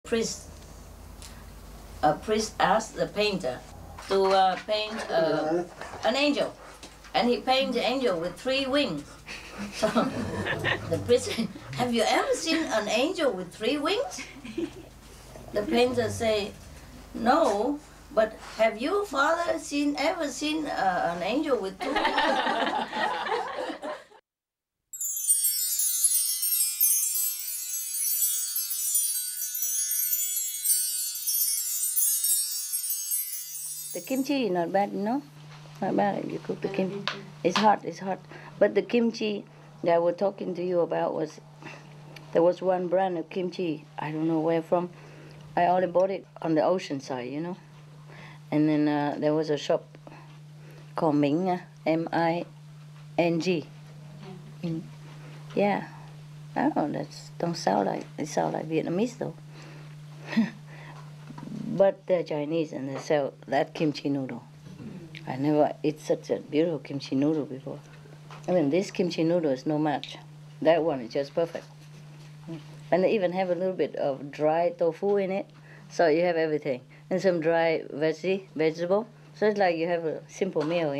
priest, a priest asked the painter to paint an angel, and he painted the angel with 3 wings. So the priest said, "Have you ever seen an angel with 3 wings?" The painter say, "No, but have you, Father, ever seen an angel with 2 wings?" The kimchi is not bad, no? Not bad if you cook the kimchi. It's hot. But the kimchi that I was talking to you about there was one brand of kimchi, I don't know where from. I only bought it on the ocean side, And then there was a shop called Ming, M-I-N-G. Yeah. I don't know, it sound like Vietnamese though. But they're Chinese and they sell that kimchi noodle. I never eat such a beautiful kimchi noodle before. I mean, this kimchi noodle is no match. That one is just perfect. And they even have a little bit of dry tofu in it, so you have everything. And some dry vegetable. So it's like you have a simple meal,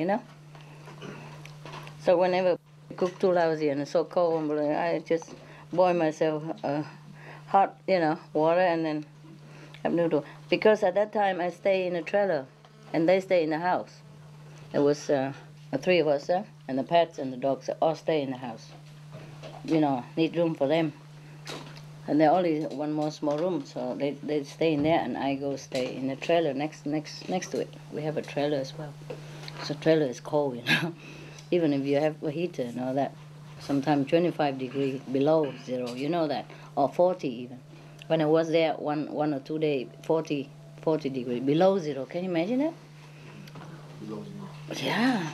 So whenever I cook too lousy and it's so cold, I just boil myself hot, water and then have noodle. Because at that time I stay in a trailer and they stay in the house. There was 3 of us there, and the pets and the dogs all stay in the house. Need room for them. And there only one more small room, so they stay in there, and I go stay in the trailer next to it. We have a trailer as well. So trailer is cold, Even if you have a heater and all that, sometimes 25 degrees below zero, that, or 40 even. When I was there one or 2 days, 40 degrees below zero. Can you imagine that? Below zero. Yeah.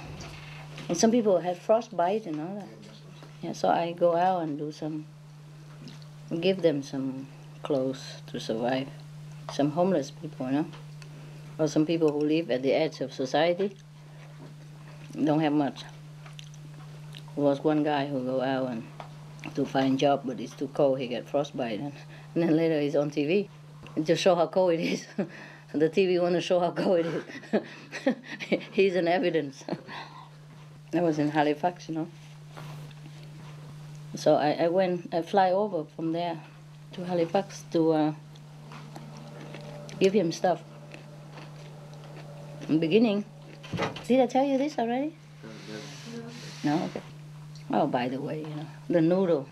And some people have frostbite and all that. Yeah, so I go out and give them some clothes to survive. Some homeless people, or some people who live at the edge of society, don't have much. There was one guy who go out and to find job, but it's too cold, he get frostbite, and then later he's on TV to show how cold it is. The TV want to show how cold it is. He's an evidence. That was in Halifax, So I fly over from there to Halifax to give him stuff. In the beginning, did I tell you this already? No, okay. Oh, by the way, the noodle,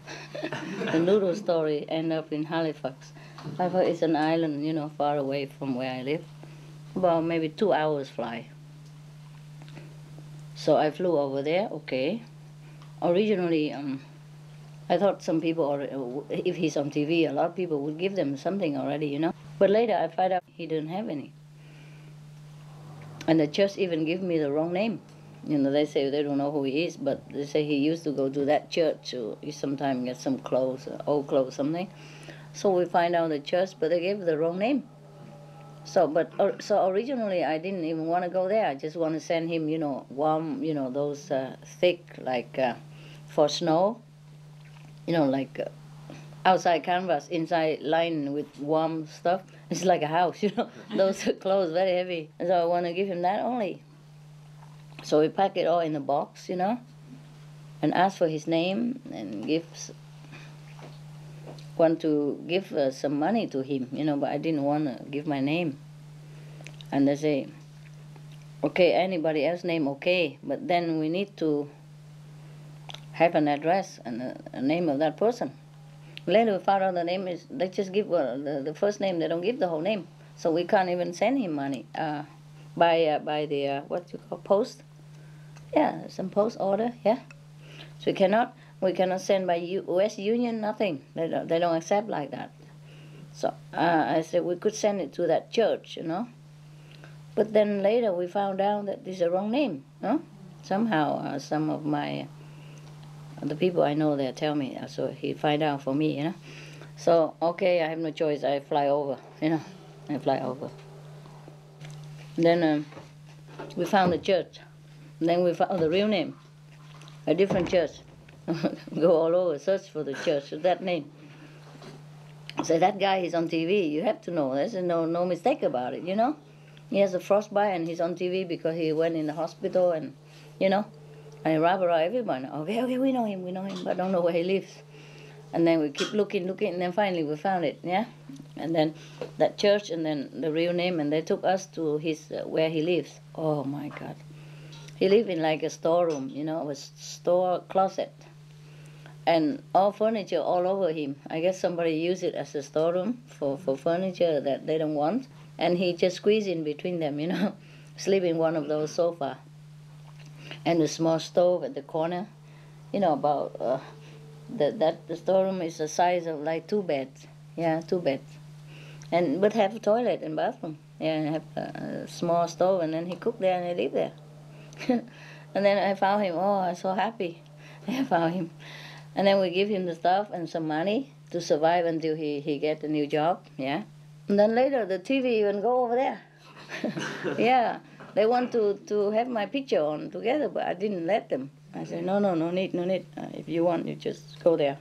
the noodle story end up in Halifax. Halifax is an island, far away from where I live, about maybe 2 hours fly. So I flew over there, okay. Originally, I thought some people, if he's on TV, a lot of people would give them something already, But later I find out he didn't have any. And the church even give me the wrong name. They say they don't know who he is, but they say he used to go to that church, or he sometimes get some clothes, old clothes, something. So we find out the church, but they gave the wrong name. So originally I didn't even want to go there. I just want to send him, warm, those thick, like for snow, like outside canvas, inside lined with warm stuff. It's like a house, those clothes very heavy. So I want to give him that only. So we pack it all in a box, and ask for his name and want to give some money to him, but I didn't want to give my name. And they say, okay, anybody else's name, okay, but then we need to have an address and a name of that person. Later we found out the name is, they just give the first name, they don't give the whole name. So we can't even send him money by the, what you call, post. Yeah, some post order, yeah. So we cannot send by U.S. Union, nothing. They don't accept like that. So I said we could send it to that church, But then later we found out that this is the wrong name, Somehow some of the people I know, they tell me, so he find out for me, So, okay, I have no choice, I fly over, I fly over. Then we found the church. Then we found the real name, a different church. Go all over, search for the church with that name. So that guy is on TV. You have to know. There's no mistake about it. You know, he has a frostbite and he's on TV because he went in the hospital and, you know, and rah everyone. Okay, we know him, but don't know where he lives. And then we keep looking, and then finally we found it. Yeah, and then that church and then the real name, and they took us to his where he lives. Oh my God, he lived in like a storeroom. You know, a store closet. And all furniture all over him. I guess somebody used it as a storeroom for furniture that they don't want. And he just squeezed in between them, you know, sleep in one of those sofas. And the small stove at the corner, you know, about the storeroom is the size of like 2 beds. Yeah, 2 beds. And but have a toilet and bathroom. Yeah, and have a small stove, and then he cooked there and he lived there. And then I found him. Oh, I'm so happy. I found him. And then we give him the stuff and some money to survive until he get a new job, yeah. And then later the TV even go over there. Yeah, they want to have my picture on together, but I didn't let them. I said, no need. If you want, you just go there,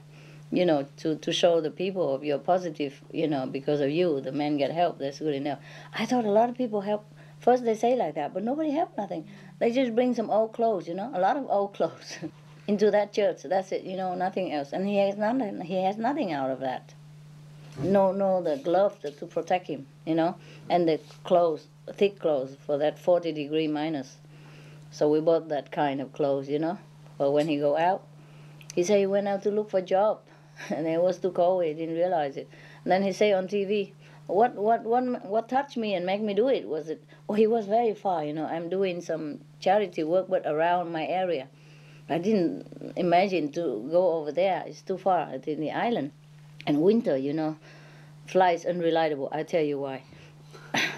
you know, to show the people of your positive, you know, because of you, the men get help, that's good enough. I thought a lot of people help. First they say like that, but nobody helped nothing. They just bring some old clothes, you know, a lot of old clothes. Into that church, that's it, you know, nothing else. And he has nothing out of that. No, the gloves to protect him, you know, and the clothes, thick clothes for that 40-degree minus. So we bought that kind of clothes, you know, for when he go out. He said he went out to look for a job, and it was too cold, he didn't realize it. And then he say on TV, what touched me and make me do it was it, oh, he was very far, you know, I'm doing some charity work, but around my area. I didn't imagine to go over there. It's too far. It's in the island. And winter, you know, flights unreliable. I tell you why.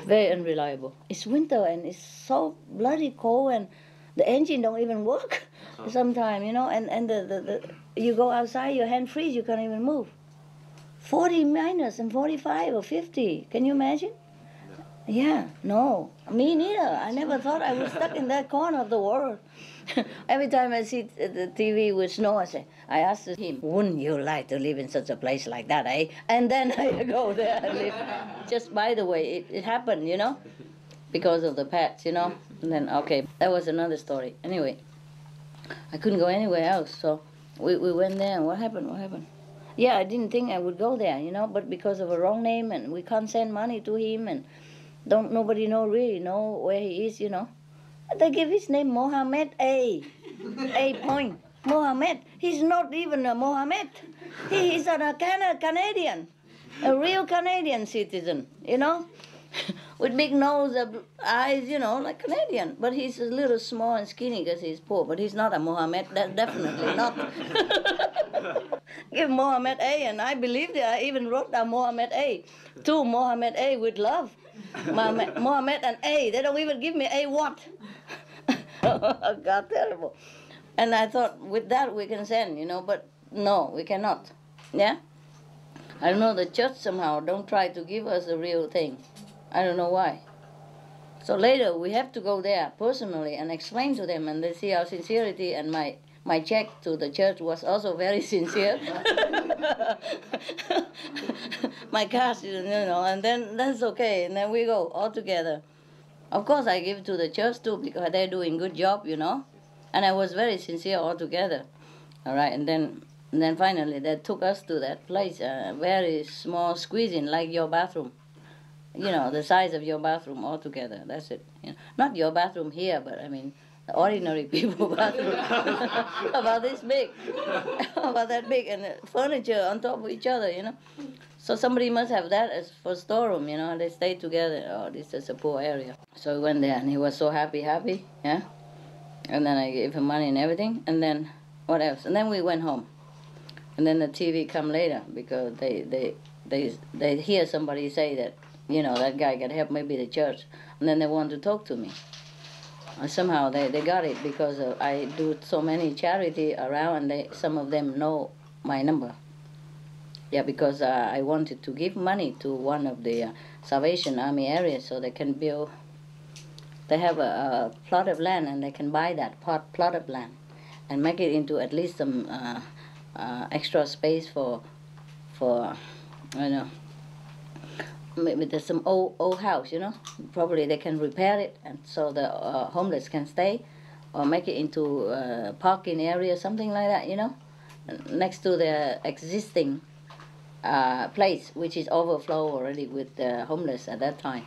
Very unreliable. It's winter and it's so bloody cold and the engine don't even work sometimes, you know. And the you go outside, your hand freeze, you can't even move. 40 minus and 45 or 50. Can you imagine? Yeah, no, me neither. I never thought I was stuck in that corner of the world. Every time I see the TV with snow, I ask him, wouldn't you like to live in such a place like that, eh? And then I go there and live. Just by the way, it happened, you know, because of the pets, you know. And then, okay, that was another story. Anyway, I couldn't go anywhere else, so we went there, and what happened? Yeah, I didn't think I would go there, you know, but because of a wrong name, and we can't send money to him, and nobody really know where he is, you know. They give his name Mohammed A. A point. Mohammed. He's not even a Mohammed. He is a Canadian, a real Canadian citizen, you know, with big nose, eyes, you know, like Canadian. But he's a little small and skinny because he's poor. But he's not a Mohammed. That's definitely not. Give Mohammed A, and I believed it. I even wrote down Mohammed A. To Mohammed A with love. Mohammed and A. They don't even give me A what? God, terrible. And I thought with that we can send, you know, but no, we cannot. Yeah? I don't know, the church somehow don't try to give us the real thing. I don't know why. So later we have to go there personally and explain to them, and they see our sincerity, and my check to the church was also very sincere. My cash, you know, and then that's okay, and then we go all together. Of course, I give to the church too because they're doing good job, you know, and I was very sincere altogether. All right, and then finally they took us to that place, a very small squeeze-in like your bathroom, you know, the size of your bathroom altogether. That's it. You know, not your bathroom here, but I mean the ordinary people bathroom, about this big, about that big, and the furniture on top of each other, you know. So somebody must have that as for storeroom, you know, and they stayed together. Oh, this is a poor area. So we went there, and he was so happy, yeah. And then I gave him money and everything, and then what else? And then we went home. And then the TV come later because they hear somebody say that, you know, that guy got help, maybe the church, and then they want to talk to me. And somehow they got it because I do so many charity around, and some of them know my number. Yeah, because I wanted to give money to one of the Salvation Army areas so they can build. They have a plot of land, and they can buy that plot of land and make it into at least some extra space for I know. Maybe there's some old house, you know. Probably they can repair it, and so the homeless can stay, or make it into a parking area, something like that, you know, next to the existing place, which is overflow already with the homeless at that time.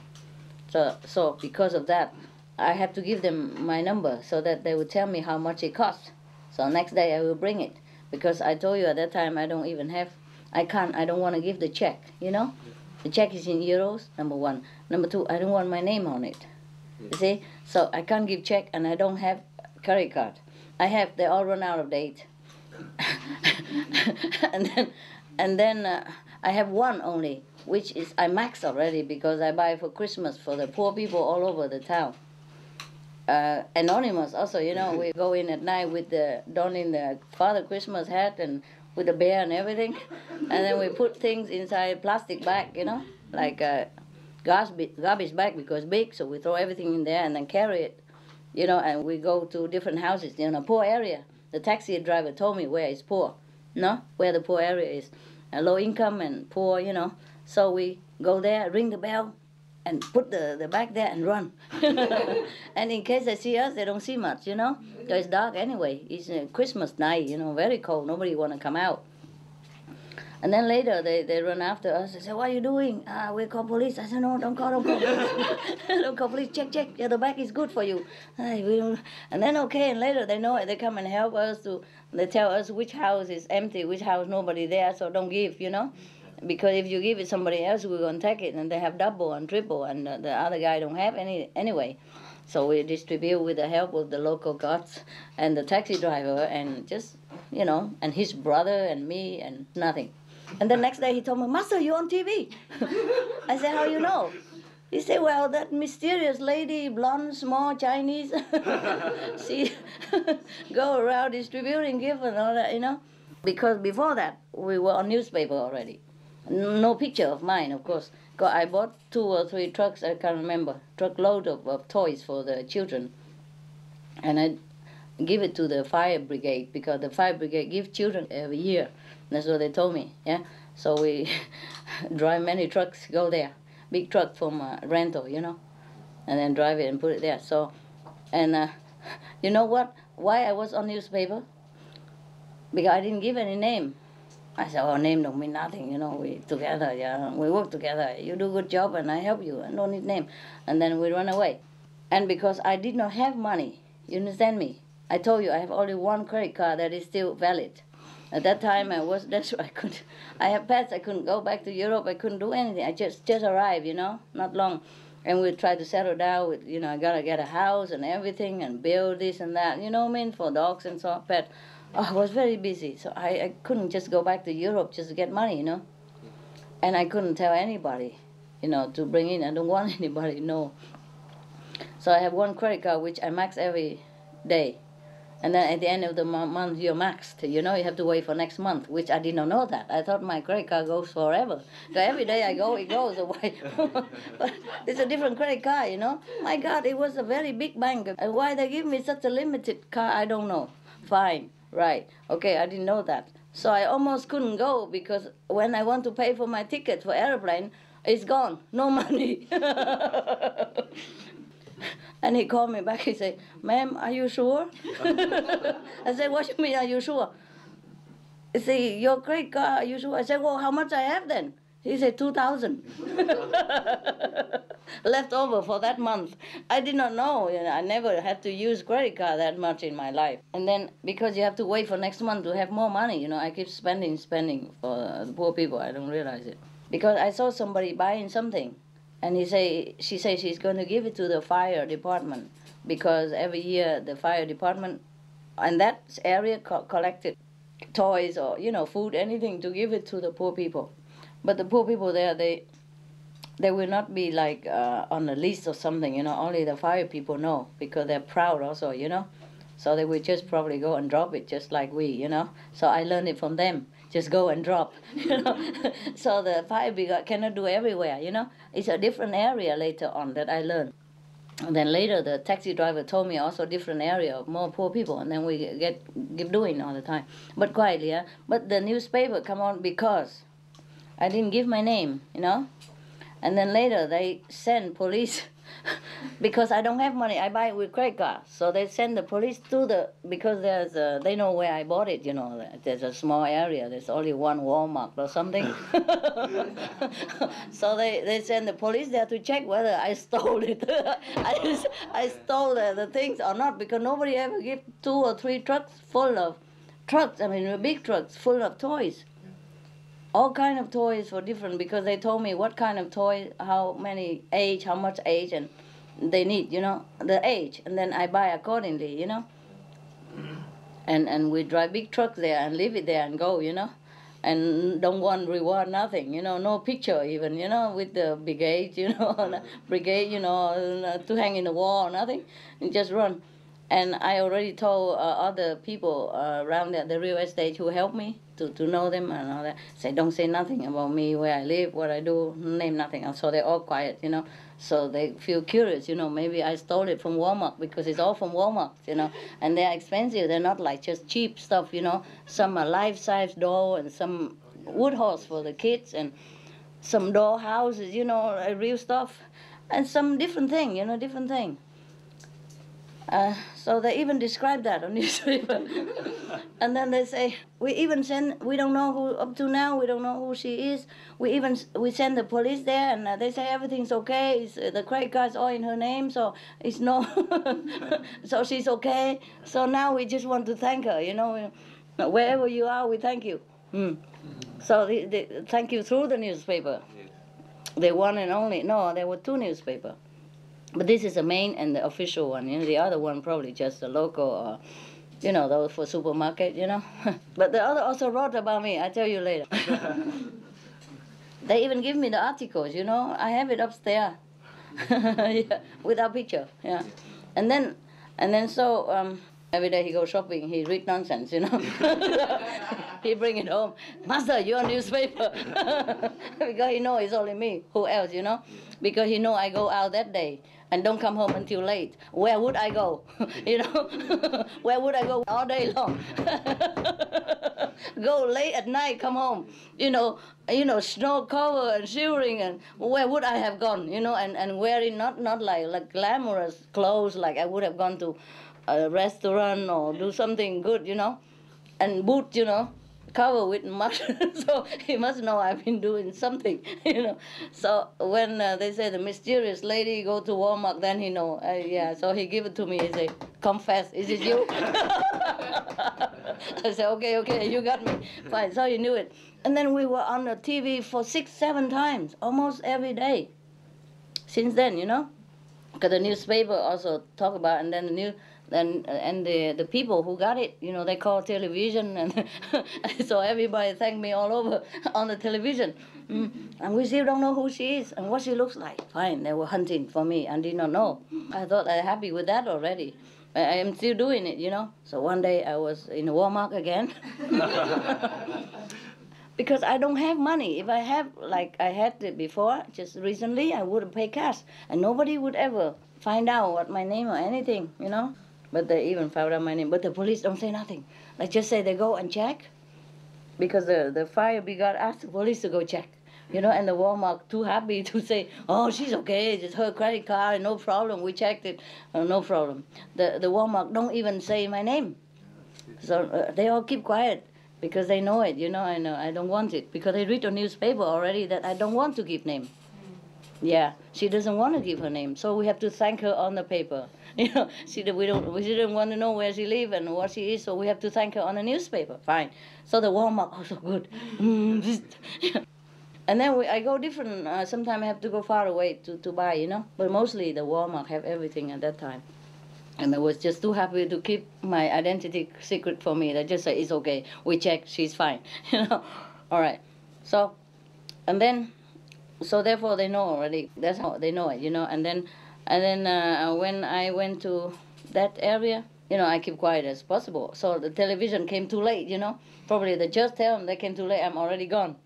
So because of that, I have to give them my number so that they will tell me how much it costs. So next day I will bring it, because I told you at that time I don't even have, I don't want to give the check, you know. The check is in euros, number one. Number two, I don't want my name on it. You see? So I can't give check, and I don't have credit card. They all run out of date. and then I have one only, which is I maxed already because I buy for Christmas for the poor people all over the town. Anonymous also, you know, we go in at night with donning the Father Christmas hat and with the bear and everything, and then we put things inside plastic bag, you know, like a garbage bag, because big, so we throw everything in there and then carry it, you know, and we go to different houses in a poor area. The taxi driver told me where is poor, no, where the poor area is, low income and poor, you know. So we go there, ring the bell, and put the bag there and run. And in case they see us, they don't see much, you know, because it's dark anyway. It's a Christmas night, you know, very cold. Nobody want to come out. And then later they run after us. They say, "What are you doing?" We call police. I said, "No, don't call police. Don't call police. Check. Yeah, the bag is good for you." And then okay, and later they know it. They come and help us they tell us which house is empty, which house nobody there, so don't give, you know. Because if you give it somebody else, we're going to take it, and they have double and triple, and the other guy don't have any anyway. So we distribute with the help of the local guards and the taxi driver, and just, you know, and his brother and me, and nothing. And the next day he told me, "Master, you're on TV." I said, "How you know?" He said, "Well, that mysterious lady, blonde, small, Chinese, she go around distributing gifts and all that, you know." Because before that, we were on newspaper already. No picture of mine, of course. I bought 2 or 3 trucks, I can't remember, truckload of toys for the children. And I give it to the fire brigade, because the fire brigade gives children every year. That's what they told me, yeah. So we drive many trucks, go there. Big truck from rental, you know, and then drive it and put it there. So, and you know what? Why I was on newspaper? Because I didn't give any name. I said, "Oh, name don't mean nothing, you know, we together, yeah, we work together. You do a good job and I help you, I don't need name." And then we run away. And because I did not have money, you understand me? I told you I have only one credit card that is still valid. At that time I have pets, I couldn't go back to Europe, I couldn't do anything. I just arrived, you know, not long. And we tried to settle down with, you know, I gotta get a house and everything and build this and that, you know what I mean, for dogs and so, pets. I was very busy, so I couldn't just go back to Europe just to get money, you know. And I couldn't tell anybody, you know, to bring in. I don't want anybody to know. So I have one credit card which I max every day. And then at the end of the month, you're maxed. You know, you have to wait for next month, which I did not know that. I thought my credit card goes forever. So every day I go, it goes away. But it's a different credit card, you know. My God, it was a very big bank. And why they give me such a limited card, I don't know. Fine. Right, okay, I didn't know that. So I almost couldn't go, because when I want to pay for my ticket for airplane, it's gone, no money. And he called me back, he said, "Ma'am, are you sure?" I said, "What do you mean, are you sure?" He said, "Your credit card, are you sure?" I said, "Well, how much I have then?" He said, 2,000. Left over for that month. I did not know. You know, I never had to use credit card that much in my life. And then because you have to wait for next month to have more money, you know, I keep spending for the poor people. I don't realize it. Because I saw somebody buying something, and she says she's going to give it to the fire department, because every year the fire department in that area collected toys or, you know, food, anything to give it to the poor people. But the poor people there, they will not be like on the list or something, you know. Only the fire people know, because they're proud also, you know. So they will just probably go and drop it just like we, you know. So I learned it from them. Just go and drop, you know. So the fire brigade cannot do everywhere, you know. It's a different area later on that I learned. And then later the taxi driver told me also different area of more poor people, and then we keep doing all the time. But quietly, yeah. But the newspaper come on because I didn't give my name, you know. And then later they send police because I don't have money. I buy it with credit card. So they send the police to because they know where I bought it, you know. There's a small area. There's only one Walmart or something. So they send the police there to check whether I stole it. I stole the things or not, because nobody ever give 2 or 3 trucks full of big trucks full of toys. All kind of toys for different, because they told me what kind of toy, how many age, how much age, and they need, you know, the age, and then I buy accordingly, you know. And we drive big trucks there and leave it there and go, you know, and don't want reward, nothing, you know, no picture even, you know, with the brigade, you know, brigade, you know, to hang in the wall or nothing, and just run. And I already told other people around there, the real estate, who helped me to know them and all that. Say, don't say nothing about me, where I live, what I do, name nothing. And so they're all quiet, you know. So they feel curious, you know, maybe I stole it from Walmart, because it's all from Walmart, you know. And they're expensive. They're not like just cheap stuff, you know. Some are life-size doll and some wood horse for the kids and some doll houses, you know, real stuff. And some different thing, you know, different thing. So they even describe that on newspaper. And then they say, we don't know who, up to now, we don't know who she is. We send the police there, and they say everything's okay. The credit card's all in her name, so it's no, so she's okay. So now we just want to thank her, you know. Wherever you are, we thank you. So they thank you through the newspaper. The one and only, no, there were 2 newspapers. But this is the main and the official one. You know, the other one probably just the local, or, you know, those for supermarket, you know. But the other also wrote about me. I'll tell you later. They even give me the articles, you know. I have it upstairs, yeah, without picture, yeah. And then so every day he goes shopping, he read nonsense, you know. He bring it home. Master, your newspaper. Because he know it's only me. Who else, you know? Because he know I go out that day and don't come home until late. Where would I go? You know? Where would I go all day long? Go late at night, come home. You know, snow cover and shivering, and where would I have gone? You know, and wearing not like glamorous clothes like I would have gone to a restaurant or do something good, you know, and boots, you know, covered with mud. So he must know I've been doing something, you know. So when they say the mysterious lady go to Walmart, then he know. Yeah, so he give it to me. He say, confess, is it you? I said, okay, you got me. Fine, so he knew it. And then we were on the TV for 6-7 times, almost every day. Since then, you know, because the newspaper also talk about, and then the people who got it, you know, they call television, and so everybody thanked me all over on the television. And we still don't know who she is and what she looks like. Fine, they were hunting for me and did not know. I thought I'm happy with that already. I am still doing it, you know. So one day I was in Walmart again. Because I don't have money. If I have, like I had it before, just recently, I would pay cash. And nobody would ever find out what my name or anything, you know. But they even found out my name. But the police don't say nothing. They just say they go and check. Because the fire brigade asked the police to go check. You know, and the Walmart too happy to say, oh, she's okay, it's her credit card, no problem, we checked it, no problem. The Walmart don't even say my name. So they all keep quiet. Because they know it, you know, I don't want it. Because they read the newspaper already that I don't want to give name. Yeah, she doesn't want to give her name, so we have to thank her on the paper. You know, she didn't want to know where she lives and what she is, so we have to thank her on the newspaper. Fine. So the Walmart also good. And then I go different. Sometimes I have to go far away to buy, you know. But mostly the Walmart have everything at that time. And I was just too happy to keep my identity secret for me. They just say, it's okay, we checked, she's fine, you know. All right. So, and then, so therefore they know already. That's how they know it, you know. And then when I went to that area, you know, I keep quiet as possible. So the television came too late, you know. Probably they just tell them they came too late, I'm already gone.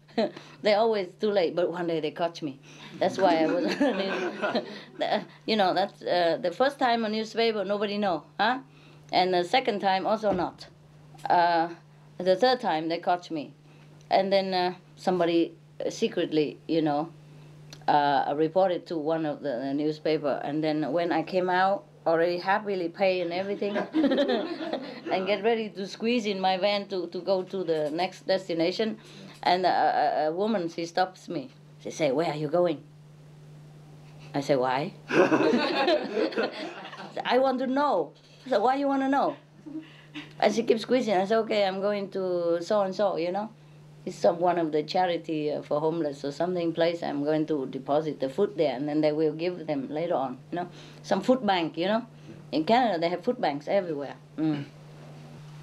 They're always too late, but one day they caught me. That's why I was, you know, that's the first time on newspaper, nobody know, huh? And the second time also not. The third time they caught me. And then somebody secretly, reported to one of the newspaper. And then when I came out, already happily pay and everything, and get ready to squeeze in my van to go to the next destination, and a woman, she stops me. She say, "Where are you going?" I say, "Why?" I want to know. I said, "Why you want to know?" And she keeps squeezing. I said, "Okay, I'm going to so and so, It's one of the charity for homeless or something place. I'm going to deposit the food there, and then they will give them later on, Some food bank, In Canada, they have food banks everywhere.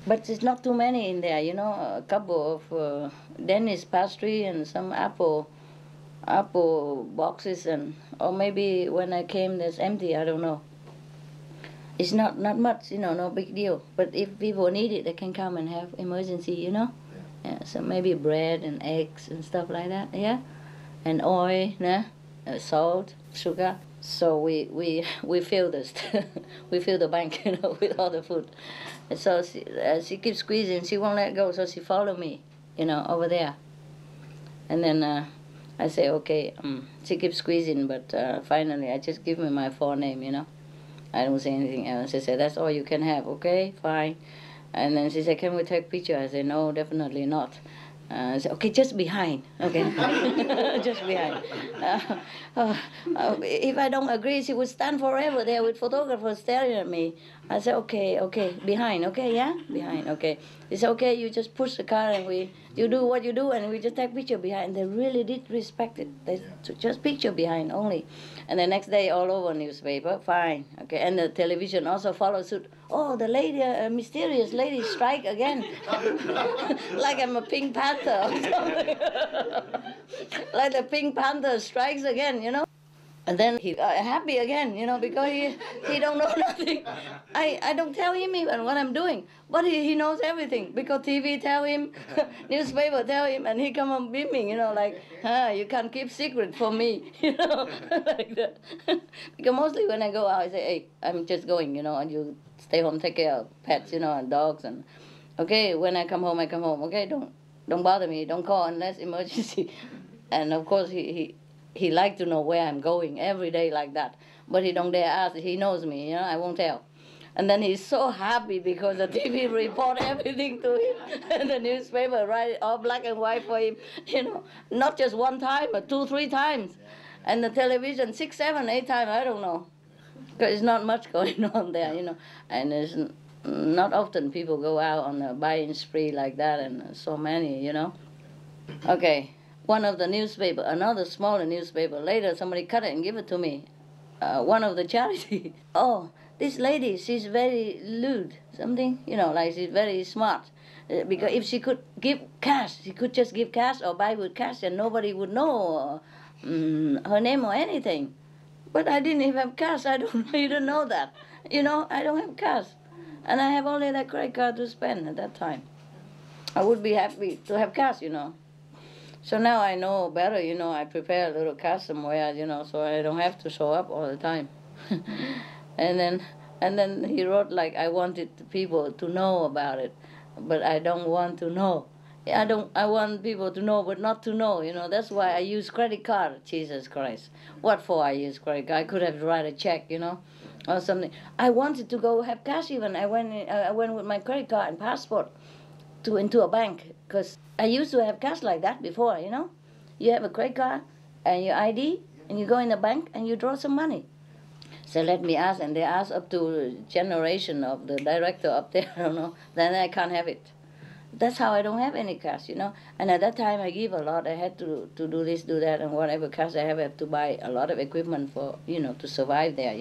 But it's not too many in there, A couple of Danish pastry and some apple boxes, or maybe when I came, there's empty. I don't know. It's not much, no big deal. But if people need it, they can come and have emergency, Yeah, so maybe bread and eggs and stuff like that, yeah, and oil, salt, sugar. So we fill this, we fill the bank, with all the food. And so she keeps squeezing. She won't let go. So she follow me, over there. And then I say, okay. She keeps squeezing, but finally I just give me my forename, I don't say anything else. She said, "That's all you can have." Okay, fine. And then she said, "Can we take picture?" I said, "No, definitely not." I said, "Okay, just behind." Okay, just behind. If I don't agree, she would stand forever there with photographers staring at me. I said, okay, behind, okay, yeah? Behind, okay. She said, "Okay, you just push the car and you do what you do, and we just take picture behind." They really did respect it. They took just picture behind only. And the next day, all over newspaper, fine, okay. And the television also followed suit. "Oh, the lady, mysterious lady strike again." Like I'm a Pink Panther or something. Like the Pink Panther strikes again, And then he happy again, because he don't know nothing. I don't tell him even what I'm doing, but he knows everything because TV tell him, newspaper tell him, and he come on beaming, like, you can't keep secret from me, like that. Because mostly when I go out, I say, "Hey, I'm just going, and you stay home, take care of pets, and dogs, and okay, when I come home, I come home. Okay, don't bother me, don't call unless emergency." And of course he liked to know where I'm going every day like that. But he don't dare ask. He knows me, I won't tell. And then he's so happy because the TV report everything to him. And the newspaper write it all black and white for him, Not just one time, but 2, 3 times. And the television 6, 7, 8 times, I don't know. Because it's not much going on there, And it's not often people go out on a buying spree like that, and so many, Okay. One of the newspaper, another smaller newspaper, later somebody cut it and give it to me. One of the charity. "Oh, this lady, she's very lewd," something, like she's very smart. Because if she could give cash, she could just give cash or buy with cash and nobody would know her name or anything. But I didn't even have cash. You don't know that. I don't have cash. And I have only that credit card to spend at that time. I would be happy to have cash, So now I know better, I prepare a little cash somewhere, so I don't have to show up all the time. And then he wrote like, "I wanted people to know about it, but I don't want to know." I want people to know, but not to know, That's why I use credit card. Jesus Christ. What for I use credit card? I could have write a check, or something. I wanted to go have cash even. I went with my credit card and passport into a bank, because I used to have cash like that before, You have a credit card and your ID, and you go in the bank and you draw some money. So let me ask, and they ask up to generation of the director up there, I don't know, then I can't have it. That's how I don't have any cash, And at that time I give a lot. I had to do this, do that, and whatever cash I have to buy a lot of equipment for, to survive there,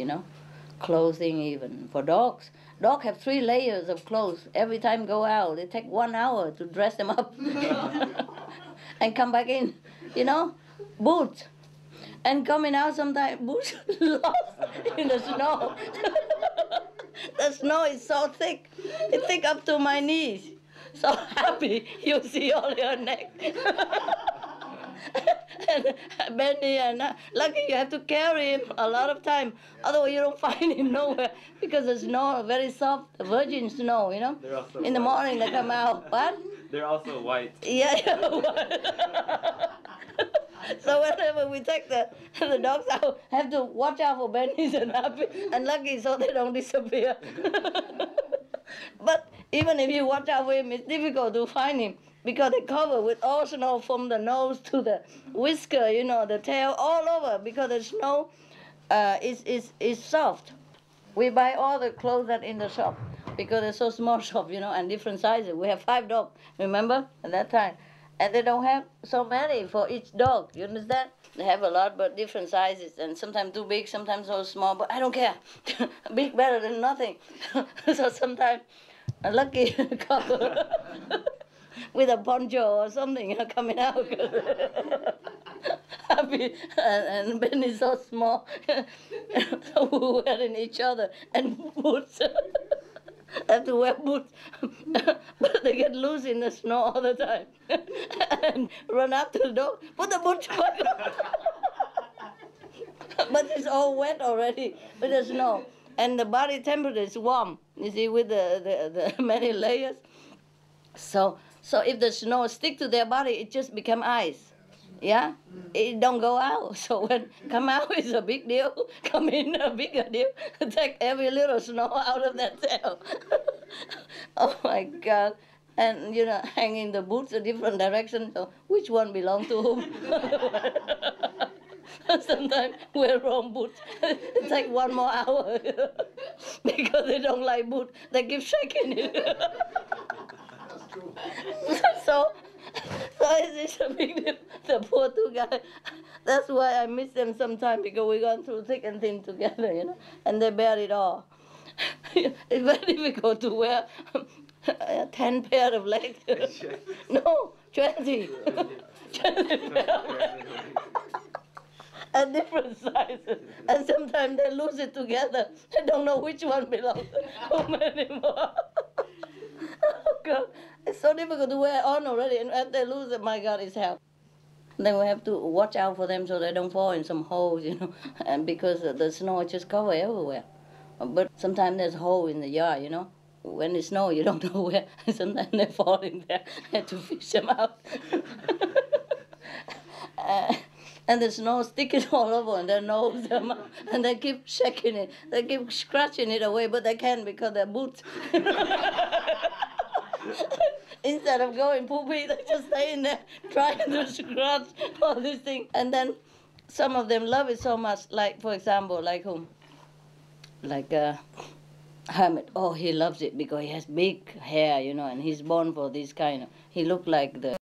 Clothing even, for dogs. Dogs have 3 layers of clothes. Every time go out, it take 1 hour to dress them up and come back in, Boots. And coming out sometimes, boots lost in the snow. The snow is so thick. It's thick up to my knees. So happy you see all your neck. And Benny, and lucky you have to carry him a lot of time. Otherwise you don't find him nowhere because the snow very soft, virgin snow, In the morning they come out. What? They're also white. Yeah. So whenever we take the dogs out, have to watch out for Benny's and Happy and Lucky so they don't disappear. But even if you watch out for him, it's difficult to find him because they cover with all snow from the nose to the whisker, you know, the tail, all over because the snow is soft. We buy all the clothes that in the shop because it's so small shop, you know, and different sizes. We have 5 dogs, remember, at that time. And they don't have so many for each dog, you understand? They have a lot, but different sizes, and sometimes too big, sometimes so small, but I don't care. Big better than nothing. So sometimes a Lucky cover with a poncho or something, you know, coming out. Happy and Ben is so small. So we're wearing each other and boots. Have to wear boots, but they get loose in the snow all the time and run after the dog. Put the boots back on. But it's all wet already with the snow, and the body temperature is warm. You see, with the many layers. So if the snow stick to their body, it just become ice. Yeah, it don't go out. So when come out is a big deal. Come in a bigger deal. Take every little snow out of that tail. Oh my God! And you know, hanging the boots a different direction. So which one belong to whom? Sometimes wear wrong boots. It take 1 more hour because they don't like boots. They keep shaking it. That's true. So it's a big deal. The poor 2 guys. That's why I miss them sometimes because we gone through thick and thin together, you know, and they bear it all. It's very difficult to wear 10 pair of legs. No, 20. 20 pair. And different sizes. And sometimes they lose it together. They don't know which one belongs to whom anymore. Oh God, it's so difficult to wear on already, and if they lose it, my God, it's hell. Then we have to watch out for them so they don't fall in some holes, you know, and because the snow just cover everywhere. But sometimes there's a hole in the yard, you know. When it snows, you don't know where. Sometimes they fall in there. I have to fish them out. And the snow sticking all over and their nose, and they keep shaking it. They keep scratching it away, but they can't because they're boots. Instead of going poopy, they just stay in there trying to scratch all these things. And then some of them love it so much, like, for example, like whom? Like Hermit. Oh, he loves it because he has big hair, you know, and he's born for this kind of, he looked like the